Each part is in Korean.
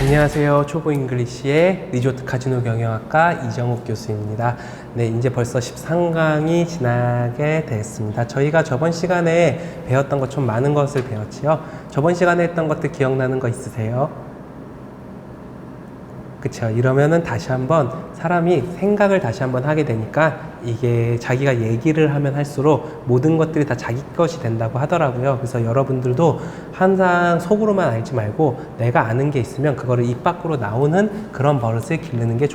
안녕하세요. 초보 잉글리시의 리조트 카지노 경영학과 이정욱 교수입니다. 네, 이제 벌써 13강이 지나게 됐습니다. 저희가 저번 시간에 배웠던 것 좀 많은 것을 배웠지요. 저번 시간에 했던 것들 기억나는 거 있으세요? 그쵸? 이러면은 다시 한번 사람이 생각을 다시 한번 하게 되니까 이게 자기가 얘기를 하면 할수록 모든 것들이 다 자기 것이 된다고 하더라고요. 그래서 여러분들도 항상 속으로만 알지 말고 내가 아는 게 있으면 그거를 입 밖으로 나오는 그런 버릇을 기르는 게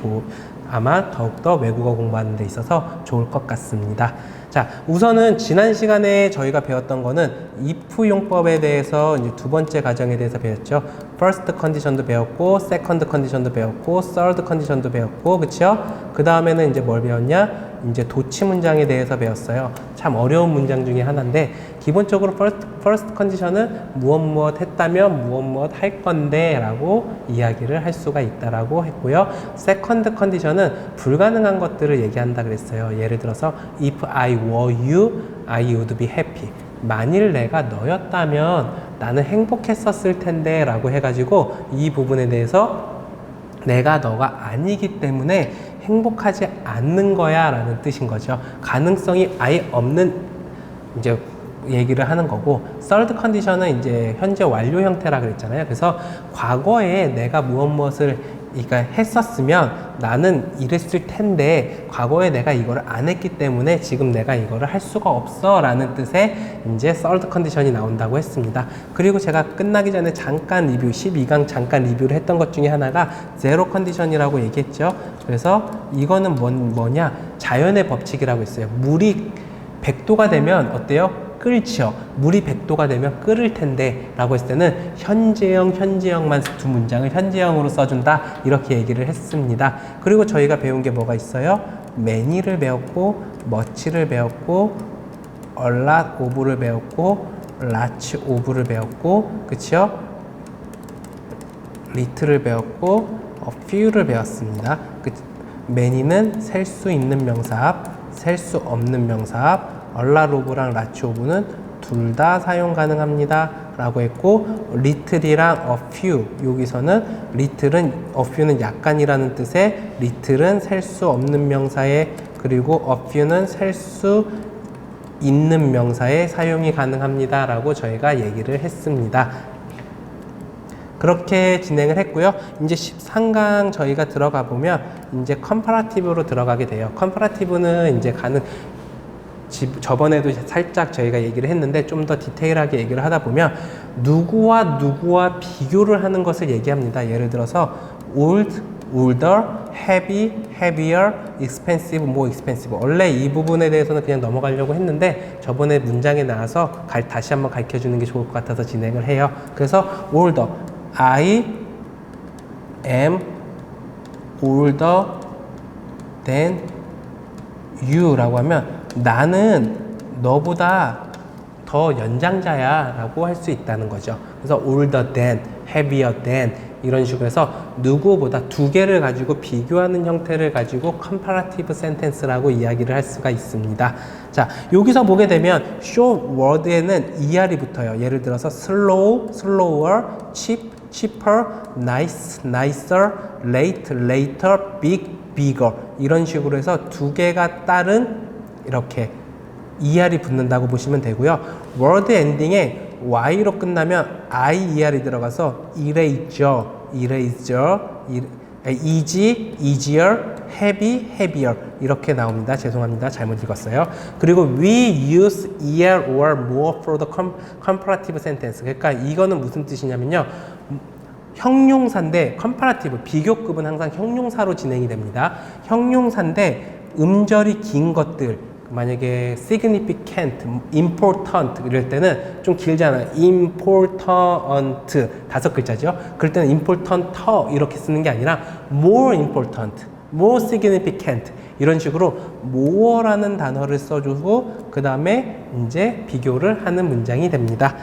아마 더욱더 외국어 공부하는 데 있어서 좋을 것 같습니다. 자, 우선은 지난 시간에 저희가 배웠던 거는 if 용법에 대해서 이제 두 번째 과정에 대해서 배웠죠. first condition도 배웠고, second condition도 배웠고, third condition도 배웠고, 그쵸? 그 다음에는 이제 뭘 배웠냐? 이제 도치 문장에 대해서 배웠어요. 참 어려운 문장 중에 하나인데, 기본적으로 first condition은 무엇 했다면 무엇 할 건데 라고 이야기를 할 수가 있다라고 했고요. second condition은 불가능한 것들을 얘기한다 그랬어요. 예를 들어서 if I were you, I would be happy. 만일 내가 너였다면 나는 행복했었을 텐데 라고 해가지고 이 부분에 대해서 내가 너가 아니기 때문에 행복하지 않는 거야 라는 뜻인 거죠. 가능성이 아예 없는 이제 얘기를 하는 거고, third condition은 이제 현재 완료 형태라 그랬잖아요. 그래서 과거에 내가 무엇을 했었으면 나는 이랬을 텐데 과거에 내가 이거를 안 했기 때문에 지금 내가 이거를 할 수가 없어 라는 뜻의 이제 third condition이 나온다고 했습니다. 그리고 제가 끝나기 전에 잠깐 12강 잠깐 리뷰를 했던 것 중에 하나가 zero condition이라고 얘기했죠. 그래서 이거는 뭐냐? 자연의 법칙이라고 했어요. 물이 100도가 되면 어때요? 끓죠. 물이 100도가 되면 끓을 텐데 라고 했을 때는 현재형만 두 문장을 현재형으로 써준다 이렇게 얘기를 했습니다. 그리고 저희가 배운 게 뭐가 있어요? many를 배웠고 much를 배웠고 a lot of를 배웠고 lots of를 배웠고 그쵸? little를 배웠고 a few를 배웠습니다. many는 셀 수 있는 명사합, 셀 수 없는 명사합, a lot of랑 lots of는 둘 다 사용 가능합니다 라고 했고, little이랑 a few, 여기서는 little은 a few는 약간이라는 뜻의, little은 셀 수 없는 명사에, 그리고 a few는 셀 수 있는 명사에 사용이 가능합니다 라고 저희가 얘기를 했습니다. 그렇게 진행을 했고요. 이제 13강 저희가 들어가 보면 이제 컴파라티브로 들어가게 돼요. 컴파라티브는 이제 저번에도 살짝 저희가 얘기를 했는데 좀 더 디테일하게 얘기를 하다 보면 누구와 비교를 하는 것을 얘기합니다. 예를 들어서 old, older, heavy, heavier, expensive, more expensive. 원래 이 부분에 대해서는 그냥 넘어가려고 했는데 저번에 문장에 나와서 다시 한번 가르쳐 주는 게 좋을 것 같아서 진행을 해요. 그래서 older, I am older than you 라고 하면 나는 너보다 더 연장자야 라고 할 수 있다는 거죠. 그래서 older than, heavier than 이런 식으로 해서 누구보다 두 개를 가지고 비교하는 형태를 가지고 comparative sentence라고 이야기를 할 수가 있습니다. 자, 여기서 보게 되면 short word에는 ER이 붙어요. 예를 들어서 slow, slower, cheap, cheaper, nice, nicer, late, later, big, bigger 이런 식으로 해서 두 개가 따른 이렇게 ER이 붙는다고 보시면 되고요. word 엔딩에 Y로 끝나면 IER이 들어가서 eraser, easy, easier, heavy, heavier 이렇게 나옵니다. 죄송합니다. 잘못 읽었어요. 그리고 we use ER or more for the comparative sentence. 그러니까 이거는 무슨 뜻이냐면요. 형용사인데 컴파라티브, 비교급은 항상 형용사로 진행이 됩니다. 형용사인데 음절이 긴 것들, 만약에 significant, important 이럴 때는 좀 길잖아요. important 5글자죠. 그럴 때는 importanter 이렇게 쓰는 게 아니라 more important, more significant 이런 식으로 more라는 단어를 써주고 그 다음에 이제 비교를 하는 문장이 됩니다.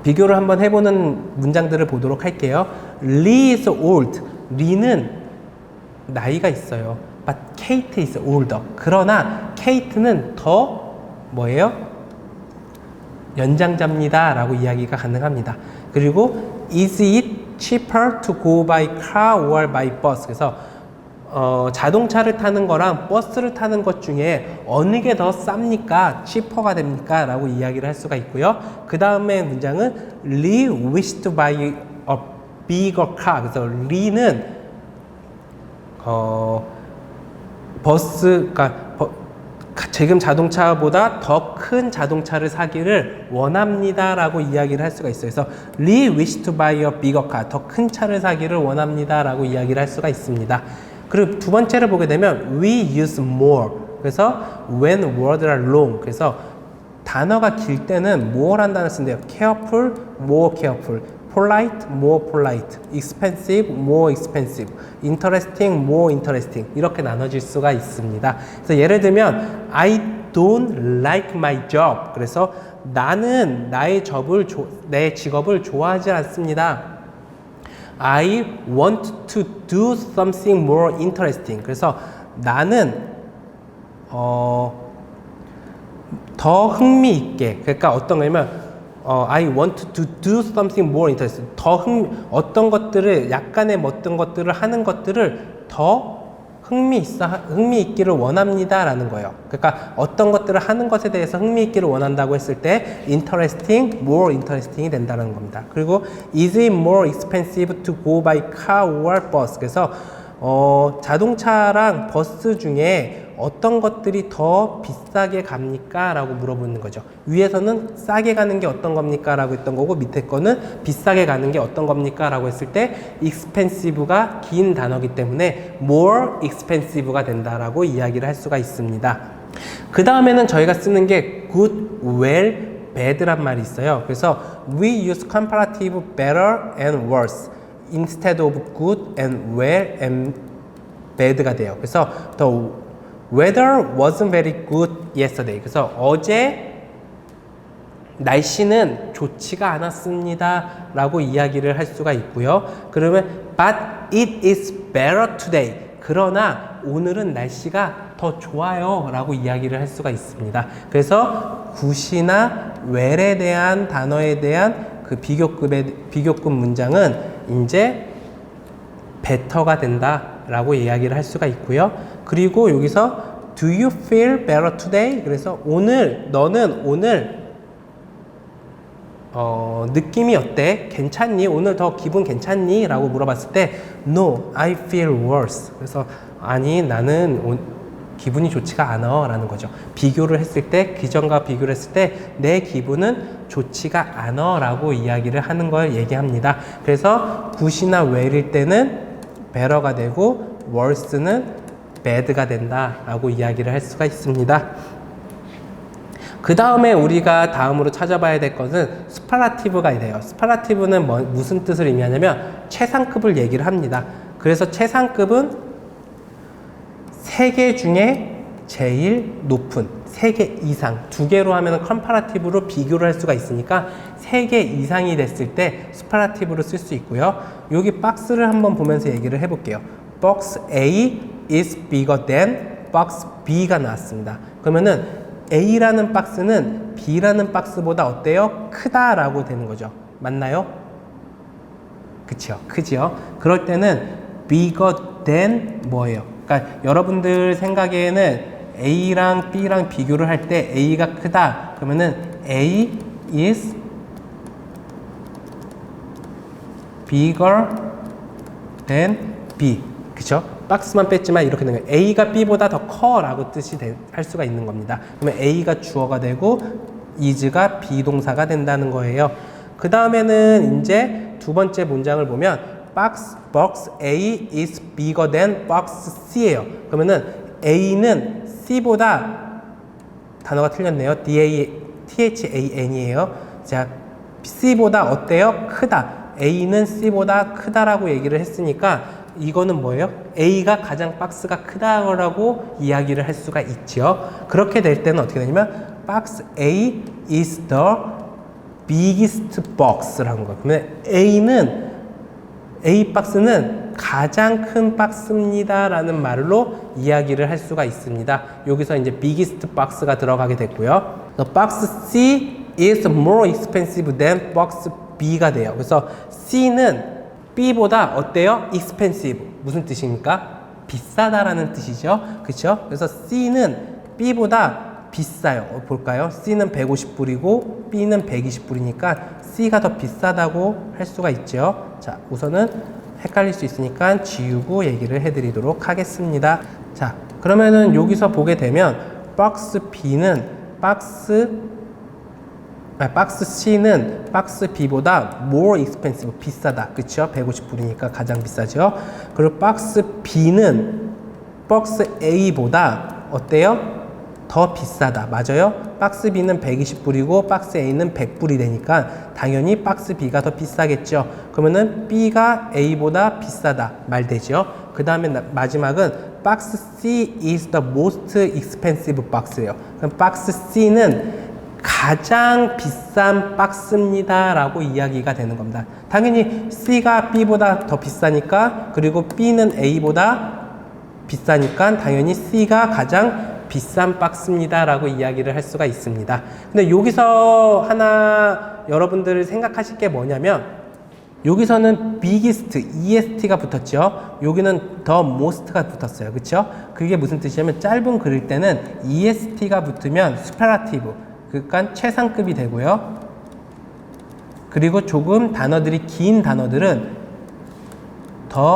비교를 한번 해보는 문장들을 보도록 할게요. Lee is old. Lee는 나이가 있어요. But Kate is older. 그러나 Kate는 더 뭐예요? 연장자입니다 라고 이야기가 가능합니다. 그리고 is it cheaper to go by car or by bus. 그래서 자동차를 타는 거랑 버스를 타는 것 중에 어느 게 더 쌉니까? cheaper가 됩니까? 라고 이야기를 할 수가 있고요. 그 다음에 문장은 Lee wished to buy a bigger car. 그래서 Lee는 지금 자동차보다 더 큰 자동차를 사기를 원합니다 라고 이야기를 할 수가 있어요. 그래서 Lee wished to buy a bigger car. 더 큰 차를 사기를 원합니다 라고 이야기를 할 수가 있습니다. 그리고 두 번째를 보게 되면 we use more. 그래서 when words are long. 그래서 단어가 길 때는 more 한다는 쓴대요. careful, more careful. polite, more polite. expensive, more expensive. interesting, more interesting. 이렇게 나눠질 수가 있습니다. 그래서 예를 들면 I don't like my job. 그래서 나는 내 직업을 좋아하지 않습니다. I want to do something more interesting. 그래서 나는 더 흥미있게, 그러니까 어떤 거냐면 I want to do something more interesting. 어떤 것들을 약간의 어떤 것들을 하는 것들을 더 흥미있기를 원합니다 라는 거예요. 그러니까 어떤 것들을 하는 것에 대해서 흥미있기를 원한다고 했을 때 interesting, more interesting이 된다는 겁니다. 그리고 is it more expensive to go by car or bus? 그래서 자동차랑 버스 중에 어떤 것들이 더 비싸게 갑니까? 라고 물어보는 거죠. 위에서는 싸게 가는 게 어떤 겁니까? 라고 했던 거고, 밑에 거는 비싸게 가는 게 어떤 겁니까? 라고 했을 때 expensive가 긴 단어이기 때문에 more expensive가 된다라고 이야기를 할 수가 있습니다. 그 다음에는 저희가 쓰는 게 good, well, bad란 말이 있어요. 그래서 we use comparative better and worse instead of good and well and bad가 돼요. 그래서 the weather wasn't very good yesterday. 그래서 어제 날씨는 좋지가 않았습니다 라고 이야기를 할 수가 있고요. 그러면 but it is better today. 그러나 오늘은 날씨가 더 좋아요 라고 이야기를 할 수가 있습니다. 그래서 굿이나 well에 대한 단어에 대한 그 비교급 문장은 이제 better가 된다 라고 이야기를 할 수가 있고요. 그리고 여기서 do you feel better today? 그래서 너는 오늘 느낌이 어때? 괜찮니? 오늘 더 기분 괜찮니? 라고 물어봤을 때 no, I feel worse. 그래서 아니 나는 기분이 좋지가 않아 라는 거죠. 비교를 했을 때, 기존과 비교를 했을 때 내 기분은 좋지가 않아 라고 이야기를 하는 걸 얘기합니다. 그래서 굿이나 well일 때는 better가 되고 worse는 bad가 된다 라고 이야기를 할 수가 있습니다. 그 다음에 우리가 다음으로 찾아봐야 될 것은 슈퍼라티브가 돼요. 슈퍼라티브는 무슨 뜻을 의미하냐면 최상급을 얘기를 합니다. 그래서 최상급은 세 개 중에 제일 높은, 3개 이상, 2개로 하면 컴파라티브로 비교를 할 수가 있으니까 3개 이상이 됐을 때 슈퍼라티브로 쓸 수 있고요. 여기 박스를 한번 보면서 얘기를 해볼게요. box A is bigger than box B가 나왔습니다. 그러면은 A라는 박스는 B라는 박스보다 어때요? 크다라고 되는 거죠. 맞나요? 그쵸? 크지요? 그럴 때는 bigger than 뭐예요? 그러니까 여러분들 생각에는 A랑 B랑 비교를 할 때 A가 크다. 그러면은 A is bigger than B. 그쵸? 박스만 뺐지만 이렇게 되는 거예요. A가 B보다 더 커 라고 뜻이 할 수가 있는 겁니다. 그러면 A가 주어가 되고 is가 비동사가 된다는 거예요. 그 다음에는 이제 두 번째 문장을 보면 box A is bigger than box C예요. 그러면은 A는 C보다 단어가 틀렸네요. THAN이에요. 자, C보다 어때요? 크다. A는 C보다 크다라고 얘기를 했으니까 이거는 뭐예요? A가 가장 박스가 크다라고 이야기를 할 수가 있죠. 그렇게 될 때는 어떻게 되냐면 box A is the biggest box라는 거예요. 그러면 A 박스는 가장 큰 박스입니다 라는 말로 이야기를 할 수가 있습니다. 여기서 이제 biggest box가 들어가게 됐고요. box C is more expensive than box B가 돼요. 그래서 C는 B보다 어때요? expensive. 무슨 뜻입니까? 비싸다라는 뜻이죠. 그쵸? 그래서 C는 B보다 비싸요. 볼까요? C는 150불이고 B는 120불이니까 C가 더 비싸다고 할 수가 있죠. 자, 우선은 헷갈릴 수 있으니까 지우고 얘기를 해드리도록 하겠습니다. 자, 그러면은 여기서 보게 되면 박스 C는 박스 B보다 more expensive, 비싸다. 그쵸? 150불이니까 가장 비싸죠. 그리고 박스 B는 박스 A보다 어때요? 더 비싸다. 맞아요? 박스 B는 120불이고 박스 A는 100불이 되니까 당연히 박스 B가 더 비싸겠죠. 그러면은 B가 A보다 비싸다 말 되죠. 그 다음에 마지막은 박스 C is the most expensive box예요. 그럼 박스 C는 가장 비싼 박스입니다 라고 이야기가 되는 겁니다. 당연히 C가 B보다 더 비싸니까, 그리고 B는 A보다 비싸니까 당연히 C가 가장 비싼 박스입니다 라고 이야기를 할 수가 있습니다. 근데 여기서 하나 여러분들 생각하실 게 뭐냐면, 여기서는 biggest, EST가 붙었죠. 여기는 the most가 붙었어요. 그쵸? 그게 무슨 뜻이냐면, 짧은 글일 때는 EST가 붙으면 superlative, 그러니까 최상급이 되고요. 그리고 조금 단어들이 긴 단어들은 the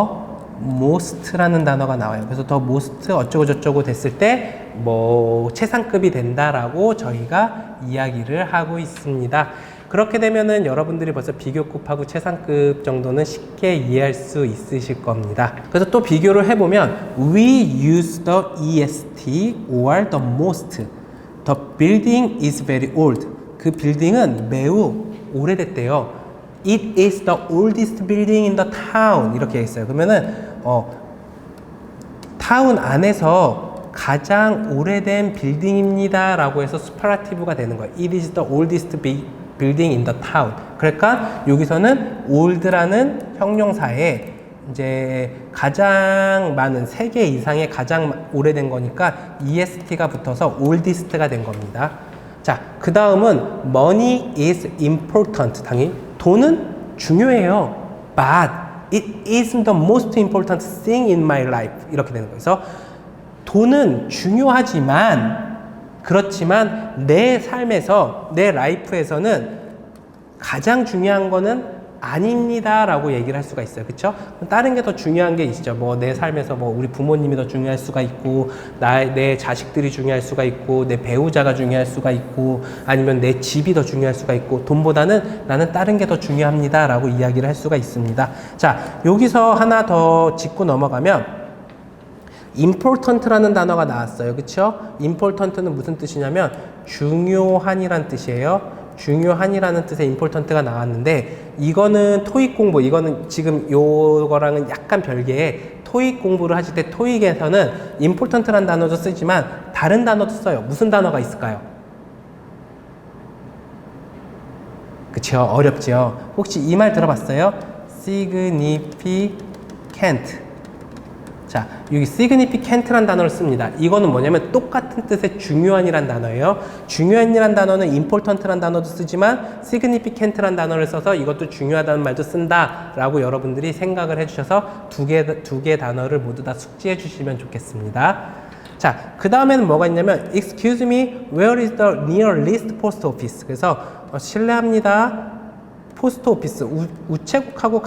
most라는 단어가 나와요. 그래서 the most 어쩌고 저쩌고 됐을 때 뭐 최상급이 된다라고 저희가 이야기를 하고 있습니다. 그렇게 되면은 여러분들이 벌써 비교급하고 최상급 정도는 쉽게 이해할 수 있으실 겁니다. 그래서 또 비교를 해보면 we use the EST or the most. The building is very old. 그 빌딩은 매우 오래됐대요. It is the oldest building in the town. 이렇게 했어요. 그러면은 타운 안에서 가장 오래된 빌딩입니다 라고 해서 슈퍼라티브가 되는 거예요. It is the oldest building in the town. 그러니까 여기서는 old라는 형용사에 이제 가장 많은 3개 이상의 가장 오래된 거니까 EST가 붙어서 oldest가 된 겁니다. 자, 그 다음은 money is important. 당연히 돈은 중요해요. But it isn't the most important thing in my life. 이렇게 되는 거예요. 그래서 돈은 중요하지만, 그렇지만 내 삶에서, 내 라이프에서는 가장 중요한 거는 아닙니다 라고 얘기를 할 수가 있어요. 그쵸? 다른 게 더 중요한 게 있죠. 뭐 내 삶에서 뭐 우리 부모님이 더 중요할 수가 있고, 내 자식들이 중요할 수가 있고, 내 배우자가 중요할 수가 있고, 아니면 내 집이 더 중요할 수가 있고, 돈보다는 나는 다른 게 더 중요합니다 라고 이야기를 할 수가 있습니다. 자, 여기서 하나 더 짚고 넘어가면 important라는 단어가 나왔어요. 그쵸? important는 무슨 뜻이냐면 중요한이란 뜻이에요. 중요한이라는 뜻의 important가 나왔는데, 이거는 토익 공부, 이거는 지금 요거랑은 약간 별개의 토익 공부를 하실 때 토익에서는 important라는 단어도 쓰지만 다른 단어도 써요. 무슨 단어가 있을까요? 그쵸? 어렵죠? 혹시 이 말 들어봤어요? significant. 자, 여기 significant라는 단어를 씁니다. 이거는 뭐냐면 똑같은 뜻의 중요한이란 단어예요. 중요한이란 단어는 important라는 단어도 쓰지만 significant라는 단어를 써서 이것도 중요하다는 말도 쓴다라고 여러분들이 생각을 해주셔서 두 개 단어를 모두 다 숙지해 주시면 좋겠습니다. 자, 그 다음에는 뭐가 있냐면 excuse me, where is the nearest post office? 그래서 실례합니다. 포스트 오피스, 우체국하고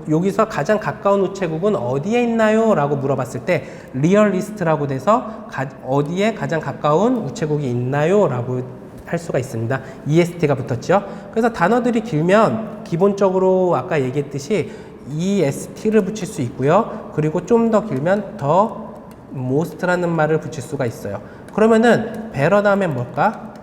여기서 가장 가까운 우체국은 어디에 있나요? 라고 물어봤을 때 리얼리스트라고 돼서 어디에 가장 가까운 우체국이 있나요? 라고 할 수가 있습니다. EST가 붙었죠. 그래서 단어들이 길면 기본적으로 아까 얘기했듯이 EST를 붙일 수 있고요. 그리고 좀 더 길면 더 most라는 말을 붙일 수가 있어요. 그러면은 better 다음에 뭘까?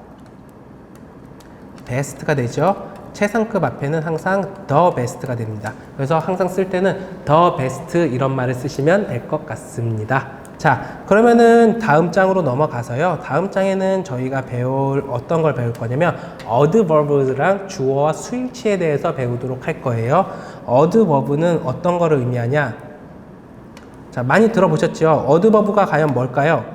best가 되죠. 최상급 앞에는 항상 the best가 됩니다. 그래서 항상 쓸 때는 the best 이런 말을 쓰시면 될 것 같습니다. 자, 그러면은 다음 장으로 넘어가서요. 다음 장에는 저희가 어떤 걸 배울 거냐면 adverbs랑 주어와 수일치에 대해서 배우도록 할 거예요. adverb는 어떤 거를 의미하냐? 자, 많이 들어보셨죠? adverb가 과연 뭘까요?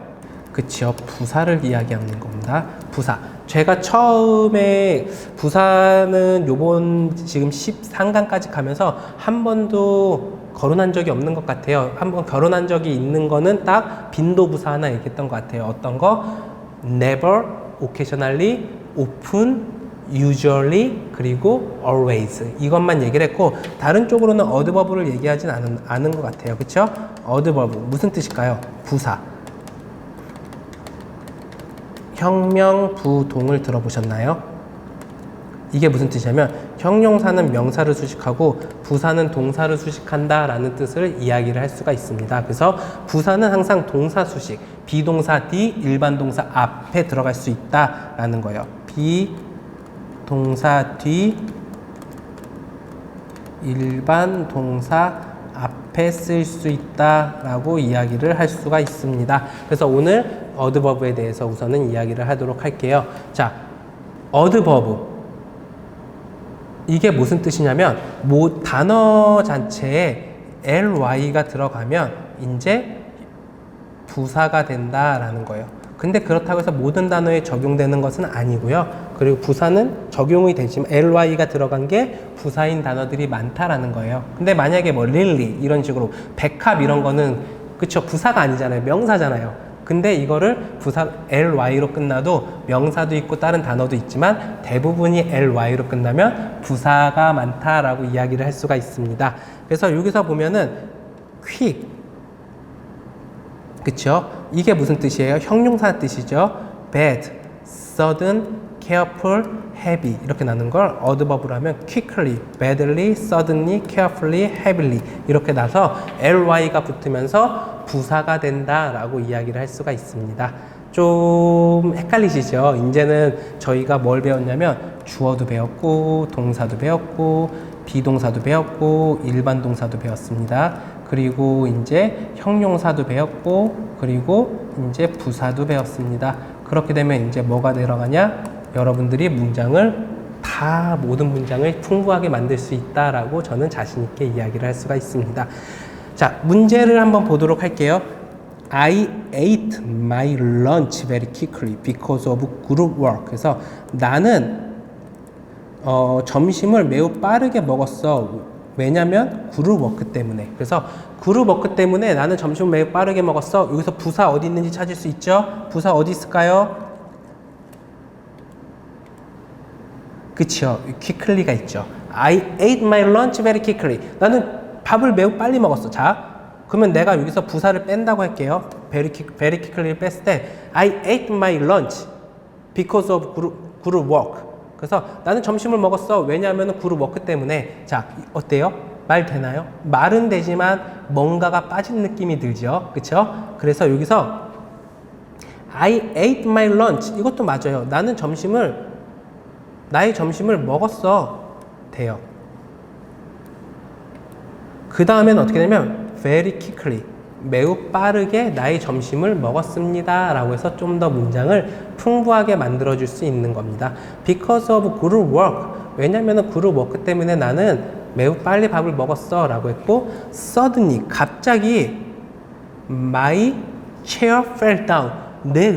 그치요. 부사를 이야기하는 겁니다. 부사. 제가 처음에 부사는 요번 지금 13강까지 가면서 한 번도 거론한 적이 없는 것 같아요. 한번 거론한 적이 있는 거는 딱 빈도부사 하나 얘기했던 것 같아요. 어떤 거? never, occasionally, often, usually, 그리고 always. 이것만 얘기를 했고 다른 쪽으로는 어드버브를 얘기하진 않은 것 같아요. 그쵸? 어드버브. 무슨 뜻일까요? 부사. 형명부동을 들어보셨나요? 이게 무슨 뜻이냐면 형용사는 명사를 수식하고 부사는 동사를 수식한다 라는 뜻을 이야기를 할 수가 있습니다. 그래서 부사는 항상 동사 수식, 비동사 뒤, 일반 동사 앞에 들어갈 수 있다 라는 거예요. 비동사 뒤, 일반 동사 앞에 쓸 수 있다 라고 이야기를 할 수가 있습니다. 그래서 오늘 어드버브에 대해서 우선은 이야기를 하도록 할게요. 자, 어드버브. 이게 무슨 뜻이냐면 단어 자체에 ly가 들어가면 이제 부사가 된다라는 거예요. 근데 그렇다고 해서 모든 단어에 적용되는 것은 아니고요. 그리고 부사는 적용이 되지만 ly가 들어간 게 부사인 단어들이 많다라는 거예요. 근데 만약에 뭐 lily 이런 식으로 백합 이런 거는 그쵸, 부사가 아니잖아요. 명사잖아요. 근데 이거를 부사 ly로 끝나도 명사도 있고 다른 단어도 있지만 대부분이 ly로 끝나면 부사가 많다라고 이야기를 할 수가 있습니다. 그래서 여기서 보면은 quick, 그쵸? 이게 무슨 뜻이에요? 형용사 뜻이죠. bad, sudden, careful, heavy 이렇게 나눈 걸 어드버브로 하면 quickly, badly, suddenly, carefully, heavily 이렇게 나서 ly가 붙으면서 부사가 된다라고 이야기를 할 수가 있습니다. 좀 헷갈리시죠? 이제는 저희가 뭘 배웠냐면 주어도 배웠고 동사도 배웠고 비동사도 배웠고 일반 동사도 배웠습니다. 그리고 이제 형용사도 배웠고 그리고 이제 부사도 배웠습니다. 그렇게 되면 이제 뭐가 들어가냐? 여러분들이 모든 문장을 풍부하게 만들 수 있다라고 저는 자신 있게 이야기를 할 수가 있습니다. 자, 문제를 한번 보도록 할게요. I ate my lunch very quickly because of group work. 그래서 나는 점심을 매우 빠르게 먹었어. 왜냐면 그룹 워크 때문에. 그래서 그룹 워크 때문에 나는 점심을 매우 빠르게 먹었어. 여기서 부사 어디 있는지 찾을 수 있죠? 부사 어디 있을까요? 그쵸? quickly가 있죠. I ate my lunch very quickly. 나는 밥을 매우 빨리 먹었어. 자, 그러면 내가 여기서 부사를 뺀다고 할게요. very quickly를 뺐을 때 I ate my lunch because of group work. 그래서 나는 점심을 먹었어. 왜냐하면 그룹 워크 때문에. 자, 어때요? 말 되나요? 말은 되지만 뭔가가 빠진 느낌이 들죠. 그쵸? 그래서 여기서 I ate my lunch. 이것도 맞아요. 나의 점심을 먹었어. 돼요. 그 다음엔 어떻게 되냐면 very quickly, 매우 빠르게 나의 점심을 먹었습니다 라고 해서 좀 더 문장을 풍부하게 만들어 줄 수 있는 겁니다. Because of group work, 왜냐면 그룹 워크 때문에 나는 매우 빨리 밥을 먹었어 라고 했고, suddenly, 갑자기 my chair fell down, 내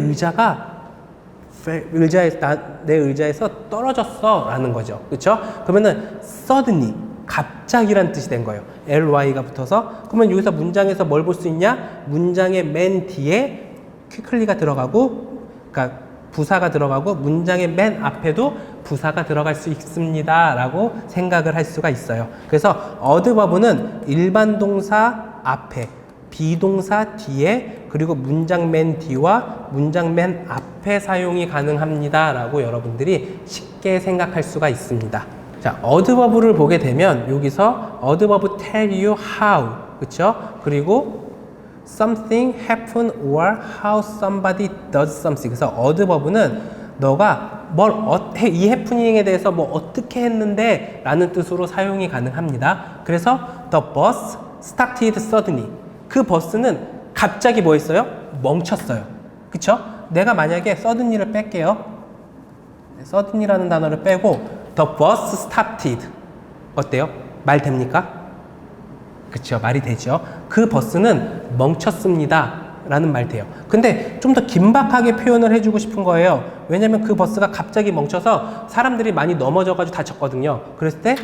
의자에서 떨어졌어 라는 거죠. 그쵸? 그러면은 suddenly, 갑자기란 뜻이 된 거예요. ly가 붙어서. 그러면 여기서 문장에서 뭘 볼 수 있냐? 문장의 맨 뒤에 quickly가 들어가고, 그러니까 부사가 들어가고 문장의 맨 앞에도 부사가 들어갈 수 있습니다 라고 생각을 할 수가 있어요. 그래서 어드버브는 일반 동사 앞에, 비동사 뒤에, 그리고 문장 맨 뒤와 문장 맨 앞에 사용이 가능합니다 라고 여러분들이 쉽게 생각할 수가 있습니다. 자, 어드버브를 보게 되면 여기서 어드버브 tell you how, 그쵸? 그리고 something happen or how somebody does something. 그래서 어드버브는 너가 이 해프닝에 대해서 뭐 어떻게 했는데 라는 뜻으로 사용이 가능합니다. 그래서 the bus started suddenly. 그 버스는 갑자기 뭐 했어요? 멈췄어요. 그쵸? 내가 만약에 suddenly를 뺄게요. suddenly라는 단어를 빼고 the bus started. 어때요? 말 됩니까? 그쵸? 말이 되죠. 그 버스는 멈췄습니다 라는 말 돼요. 근데 좀 더 긴박하게 표현을 해주고 싶은 거예요. 왜냐면 그 버스가 갑자기 멈춰서 사람들이 많이 넘어져가지고 다쳤거든요. 그랬을 때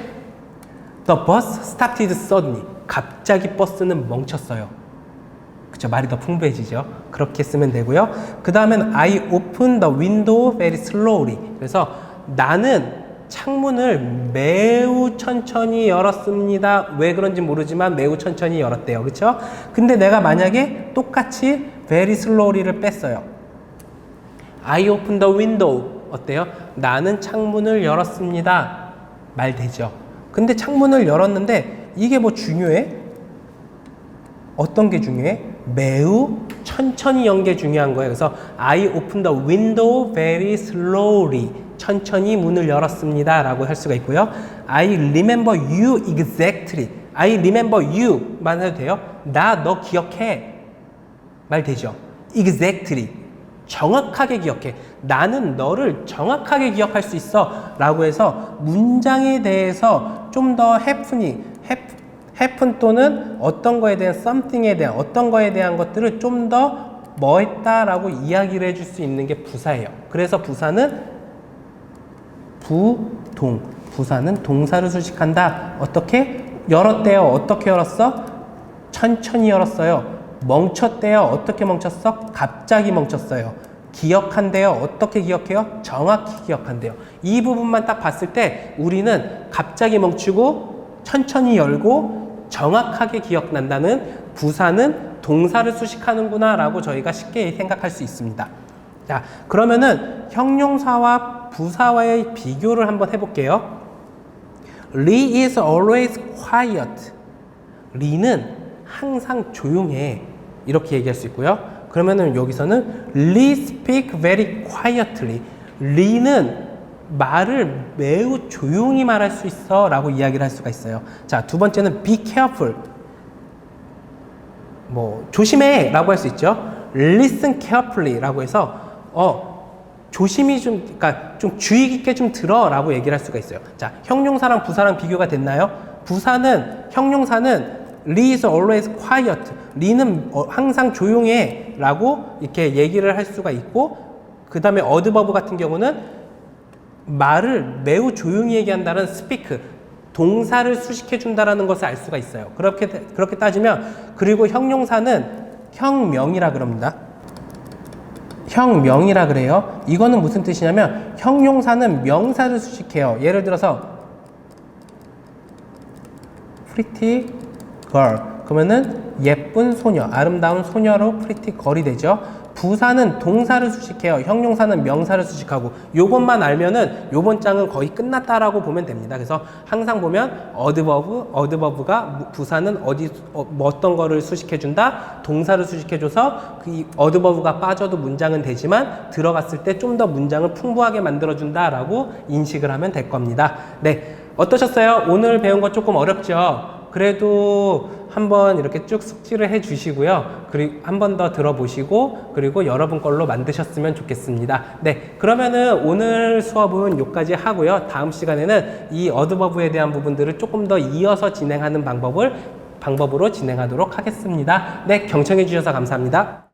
The bus started suddenly. 갑자기 버스는 멈췄어요. 그쵸? 말이 더 풍부해지죠. 그렇게 쓰면 되고요. 그 다음엔 I opened the window very slowly. 그래서 나는 창문을 매우 천천히 열었습니다. 왜 그런지 모르지만 매우 천천히 열었대요. 그쵸? 근데 내가 만약에 똑같이 very slowly를 뺐어요. I opened the window. 어때요? 나는 창문을 열었습니다. 말 되죠? 근데 창문을 열었는데 이게 뭐 중요해? 어떤 게 중요해? 매우 천천히 연 게 중요한 거예요. 그래서 I opened the window very slowly. 천천히 문을 열었습니다. 라고 할 수가 있고요. I remember you exactly. I remember you 만 해도 돼요. 나 너 기억해. 말 되죠? Exactly. 정확하게 기억해. 나는 너를 정확하게 기억할 수 있어. 라고 해서 문장에 대해서 좀 더 happening, happen 또는 어떤 거에 대한 something에 대한 어떤 거에 대한 것들을 좀 더 뭐 했다라고 이야기를 해줄 수 있는 게 부사예요. 그래서 부사는 부동. 부사는 동사를 수식한다. 어떻게? 열었대요. 어떻게 열었어? 천천히 열었어요. 멈췄대요. 어떻게 멈췄어? 갑자기 멈췄어요. 기억한대요. 어떻게 기억해요? 정확히 기억한대요. 이 부분만 딱 봤을 때 우리는 갑자기 멈추고 천천히 열고 정확하게 기억난다는 부사는 동사를 수식하는구나 라고 저희가 쉽게 생각할 수 있습니다. 자, 그러면은 형용사와 부사와의 비교를 한번 해볼게요. Lee is always quiet. Lee는 항상 조용해. 이렇게 얘기할 수 있고요. 그러면은 여기서는 Lee speak very quietly. Lee는 말을 매우 조용히 말할 수 있어 라고 이야기를 할 수가 있어요. 자, 두 번째는 be careful. 뭐 조심해 라고 할 수 있죠. Listen carefully 라고 해서 조심히 좀, 그러니까 좀 주의 깊게 좀 들어 라고 얘기를 할 수가 있어요. 자, 형용사랑 부사랑 비교가 됐나요? 형용사는 Lee is always quiet. Lee는 항상 조용해 라고 이렇게 얘기를 할 수가 있고, 그 다음에 어드버브 같은 경우는 말을 매우 조용히 얘기한다는 speak, 동사를 수식해준다라는 것을 알 수가 있어요. 그렇게 따지면, 그리고 형용사는 형명이라 그럽니다. 형명이라 그래요. 이거는 무슨 뜻이냐면 형용사는 명사를 수식해요. 예를 들어서 pretty girl 그러면은 예쁜 소녀, 아름다운 소녀로 pretty girl이 되죠. 부사는 동사를 수식해요. 형용사는 명사를 수식하고, 요것만 알면은 요번 장은 거의 끝났다라고 보면 됩니다. 그래서 항상 보면 어드버브가 부사는 어떤 거를 수식해준다, 동사를 수식해줘서 그 어드버브가 빠져도 문장은 되지만 들어갔을 때 좀 더 문장을 풍부하게 만들어준다라고 인식을 하면 될 겁니다. 네, 어떠셨어요? 오늘 배운 거 조금 어렵죠? 그래도 한번 이렇게 쭉 숙지를 해 주시고요. 그리고 한 번 더 들어보시고, 그리고 여러분 걸로 만드셨으면 좋겠습니다. 네, 그러면은 오늘 수업은 여기까지 하고요. 다음 시간에는 이 어드버브에 대한 부분들을 조금 더 이어서 진행하는 방법으로 진행하도록 하겠습니다. 네, 경청해 주셔서 감사합니다.